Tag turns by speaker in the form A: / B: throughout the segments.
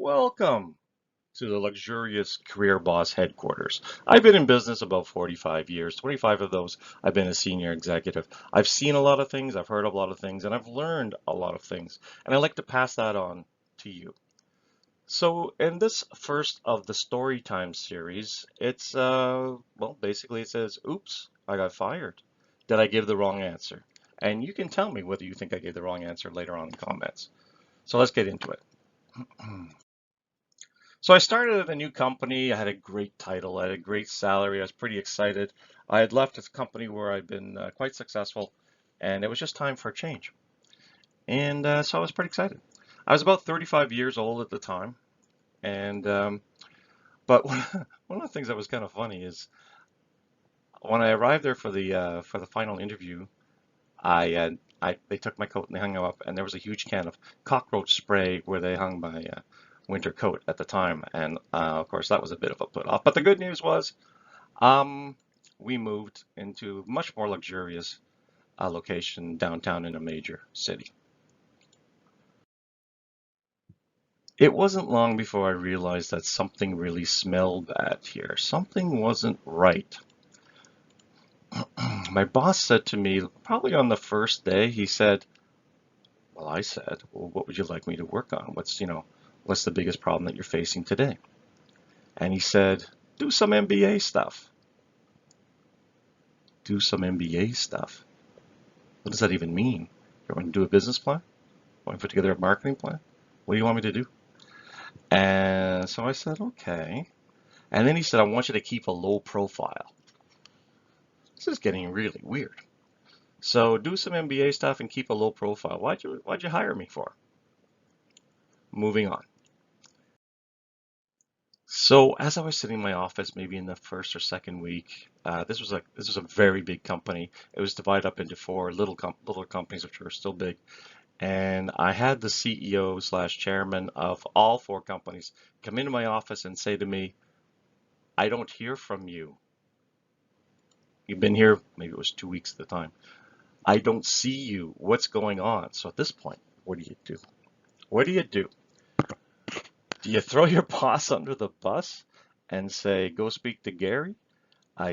A: Welcome to the luxurious Career Boss headquarters. I've been in business about 45 years. 25 of those I've been a senior executive. I've seen a lot of things, I've heard a lot of things, and I've learned a lot of things. And I like to pass that on to you. So in this first of the story time series, it's well, basically it says, "Oops, I got fired. Did I give the wrong answer?" And you can tell me whether you think I gave the wrong answer later on in the comments. So let's get into it. So I started at a new company. I had a great title. I had a great salary. I was pretty excited. I had left a company where I'd been quite successful, and it was just time for a change. And so I was pretty excited. I was about 35 years old at the time, and but one of the things that was kind of funny is when I arrived there for the final interview, I they took my coat and they hung it up, and there was a huge can of cockroach spray where they hung my winter coat at the time, and of course that was a bit of a put off. But the good news was, um, we moved into much more luxurious location downtown in a major city. It wasn't long before I realized that something really smelled bad here. Something wasn't right. My boss said to me, probably on the first day, he said, well, I said, well, what would you like me to work on? What's the biggest problem that you're facing today? And he said, do some MBA stuff. Do some MBA stuff. What does that even mean? You want to do a business plan? Want to put together a marketing plan? What do you want me to do? And so I said, okay. And then he said, I want you to keep a low profile. This is getting really weird. So do some MBA stuff and keep a low profile. Why'd you hire me for? Moving on. So as I was sitting in my office, maybe in the first or second week, this was a very big company. It was divided up into four little companies, which were still big. And I had the CEO slash chairman of all four companies come into my office and say to me, I don't hear from you. You've been here, maybe it was 2 weeks at the time. I don't see you. What's going on? So at this point, what do you do? What do you do? Do you throw your boss under the bus and say, go speak to Gary?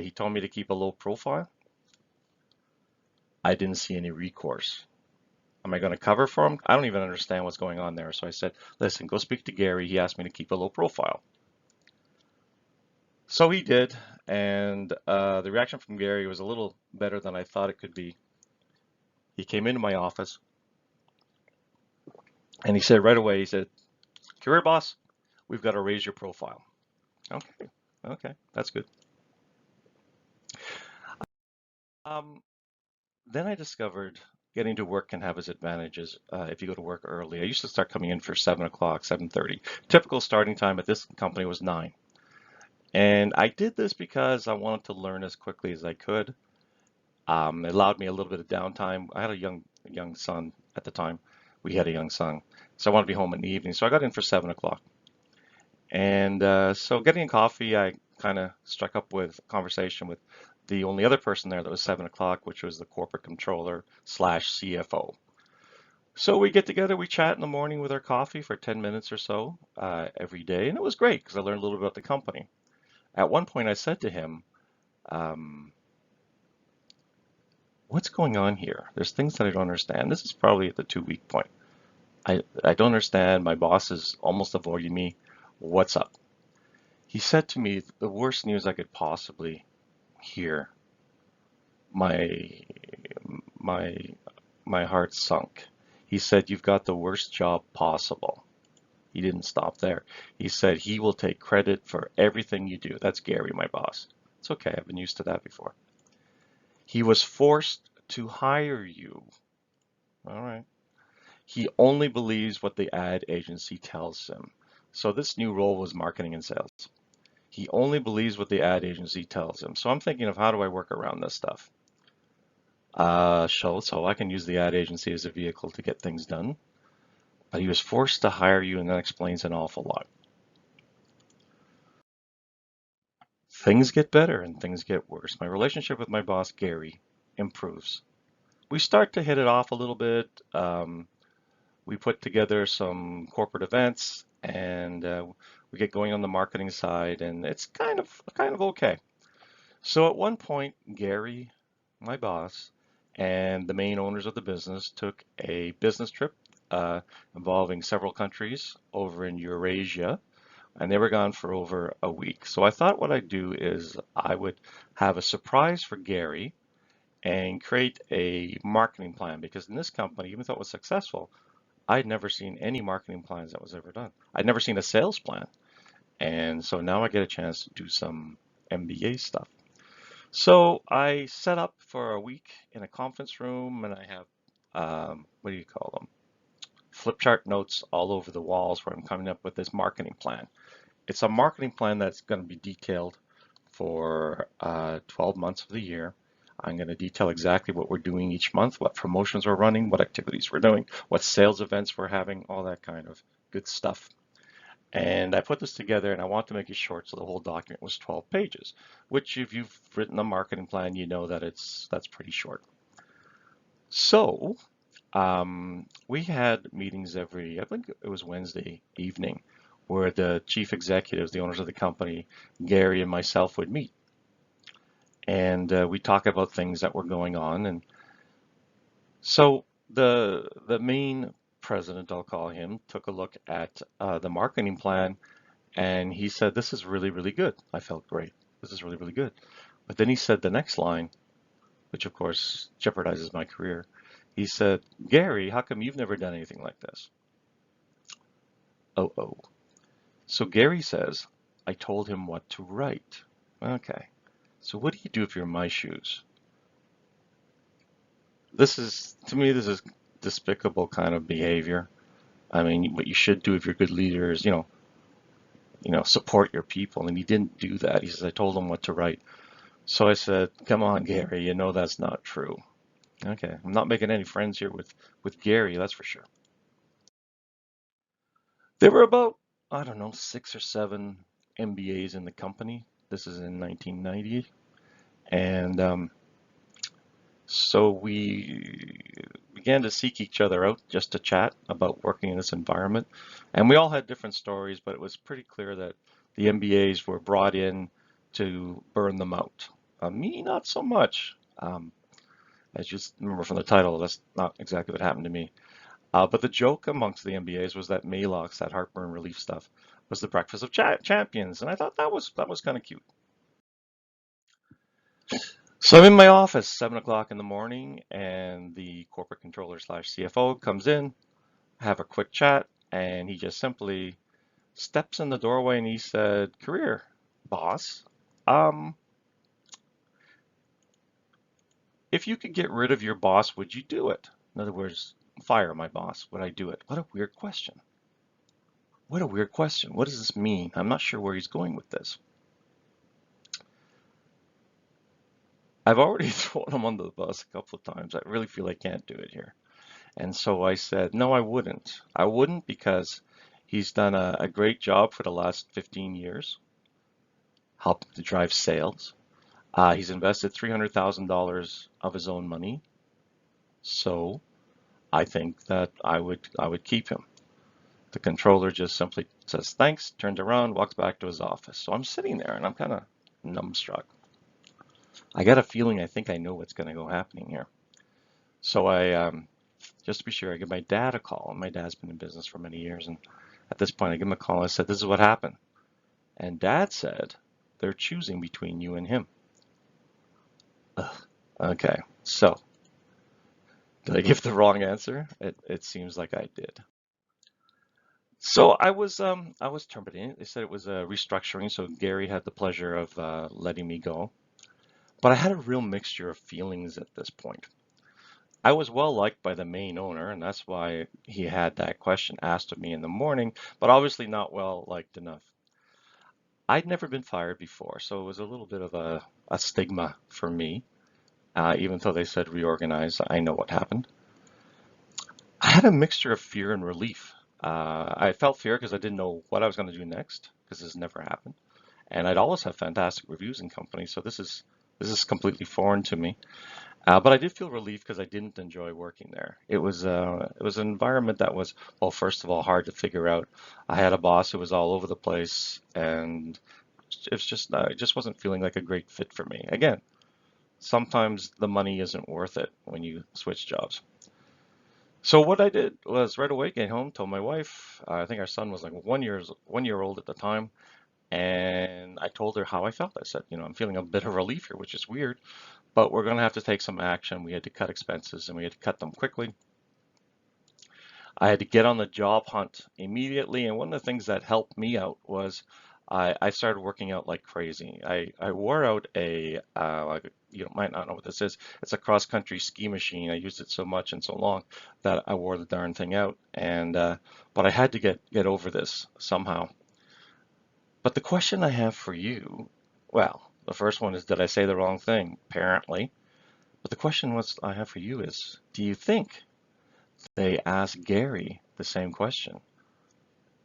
A: He told me to keep a low profile. I didn't see any recourse. Am I going to cover for him? I don't even understand what's going on there. So I said, listen, go speak to Gary. He asked me to keep a low profile. So he did. And the reaction from Gary was a little better than I thought it could be. He came into my office and he said right away, he said, career boss, we've got to raise your profile. Okay, okay, that's good. Um, then I discovered getting to work can have its advantages if you go to work early. I used to start coming in for 7 o'clock, 7:30. Typical starting time at this company was 9. And I did this because I wanted to learn as quickly as I could. It allowed me a little bit of downtime. I had a young son at the time. We had a young son, so I wanted to be home in the evening. So I got in for 7 o'clock. And so getting a coffee, I kind of struck up with a conversation with the only other person there that was 7 o'clock, which was the corporate controller slash CFO. So we get together, we chat in the morning with our coffee for 10 minutes or so every day. And it was great because I learned a little bit about the company. At one point, I said to him, um, what's going on here? There's things that I don't understand. This is probably at the 2 week point. I don't understand. My boss is almost avoiding me. What's up? He said to me the worst news I could possibly hear. My my my heart sunk. He said, you've got the worst job possible. He didn't stop there. He said he will take credit for everything you do. That's Gary, my boss. It's okay. I've been used to that before. He was forced to hire you. All right. He only believes what the ad agency tells him. So this new role was marketing and sales. He only believes what the ad agency tells him. So I'm thinking of how do I work around this stuff? So I can use the ad agency as a vehicle to get things done. But he was forced to hire you, and that explains an awful lot. Things get better and things get worse. My relationship with my boss, Gary, improves. We start to hit it off a little bit. We put together some corporate events. and we get going on the marketing side, and it's kind of okay. So at one point, Gary, my boss, and the main owners of the business took a business trip uh, involving several countries over in Eurasia, and they were gone for over a week. So I thought what I'd do is I would have a surprise for Gary and create a marketing plan, because in this company, even though it was successful, I'd never seen any marketing plans that was ever done. I'd never seen a sales plan. And so now I get a chance to do some MBA stuff. So I set up for a week in a conference room, and I have, what do you call them? Flip chart notes all over the walls where I'm coming up with this marketing plan. It's a marketing plan that's going to be detailed for 12 months of the year. I'm going to detail exactly what we're doing each month, what promotions we're running, what activities we're doing, what sales events we're having, all that kind of good stuff. And I put this together, and I want to make it short, so the whole document was 12 pages, which if you've written a marketing plan, you know that that's pretty short. So we had meetings I think it was Wednesday evening, where the chief executives, the owners of the company, Gary and myself would meet. And we talk about things that were going on. And so the main president, I'll call him, took a look at the marketing plan, and he said, "This is really, really good." I felt great. This is really, really good. But then he said the next line, which of course jeopardizes my career. He said, "Gary, how come you've never done anything like this?" Oh, oh. So Gary says, "I told him what to write." Okay. So what do you do if you're in my shoes? To me, this is despicable kind of behavior. I mean, what you should do if you're a good leader is, support your people. And he didn't do that. He says, "I told him what to write." So I said, "Come on, Gary, you know that's not true." Okay, I'm not making any friends here with Gary, that's for sure. There were about, I don't know, 6 or 7 MBAs in the company. This is in 1990. And so we began to seek each other out just to chat about working in this environment. And we all had different stories, but it was pretty clear that the MBAs were brought in to burn them out. Me, not so much. As you remember from the title, that's not exactly what happened to me. But the joke amongst the MBAs was that Maalox, that heartburn relief stuff, was the breakfast of champions, and I thought that was kind of cute. So I'm in my office, 7 o'clock in the morning, and the corporate controller slash CFO comes in, have a quick chat, and he just simply steps in the doorway and he said, "Career, boss, um, if you could get rid of your boss, would you do it? In other words, fire my boss, would I do it?" What a weird question. What a weird question. What does this mean? I'm not sure where he's going with this. I've already thrown him under the bus a couple of times. I really feel I can't do it here. And so I said, no, I wouldn't. I wouldn't because he's done a great job for the last 15 years, helping to drive sales. He's invested $300,000 of his own money. So I think that I would keep him. The controller just simply says thanks, turns around, walks back to his office. So I'm sitting there and I'm kind of numbstruck. I got a feeling I think I know what's going to go happening here. So just to be sure, I give my dad a call. And my dad's been in business for many years. And at this point, I give him a call. And I said, "This is what happened." And dad said, "They're choosing between you and him." Ugh. Okay. So did I give the wrong answer? It seems like I did. So I was terminated. They said it was a restructuring. So Gary had the pleasure of letting me go. But I had a real mixture of feelings at this point. I was well liked by the main owner, and that's why he had that question asked of me in the morning, but obviously not well liked enough. I'd never been fired before, so it was a little bit of a stigma for me. Even though they said reorganize, I know what happened. I had a mixture of fear and relief. I felt fear because I didn't know what I was going to do next, because this never happened. And I'd always have fantastic reviews in companies, so this is completely foreign to me. But I did feel relief because I didn't enjoy working there. It was an environment that was, well, first of all, hard to figure out. I had a boss who was all over the place, and it just wasn't feeling like a great fit for me. Again, sometimes the money isn't worth it when you switch jobs. So what I did was right away get home, told my wife. I think our son was like 1 year old at the time, and I told her how I felt. I said, I'm feeling a bit of relief here, which is weird, but we're going to have to take some action. We had to cut expenses, and we had to cut them quickly. I had to get on the job hunt immediately, and one of the things that helped me out was I started working out like crazy. I wore out like, you might not know what this is. It's a cross-country ski machine. I used it so much and so long that I wore the darn thing out, and but I had to get over this somehow. But the question I have for you, well, the first one is, did I say the wrong thing? Apparently. But the question was I have for you is, do you think they asked Gary the same question?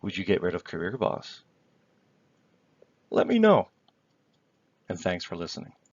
A: Would you get rid of Career Boss? Let me know, and thanks for listening.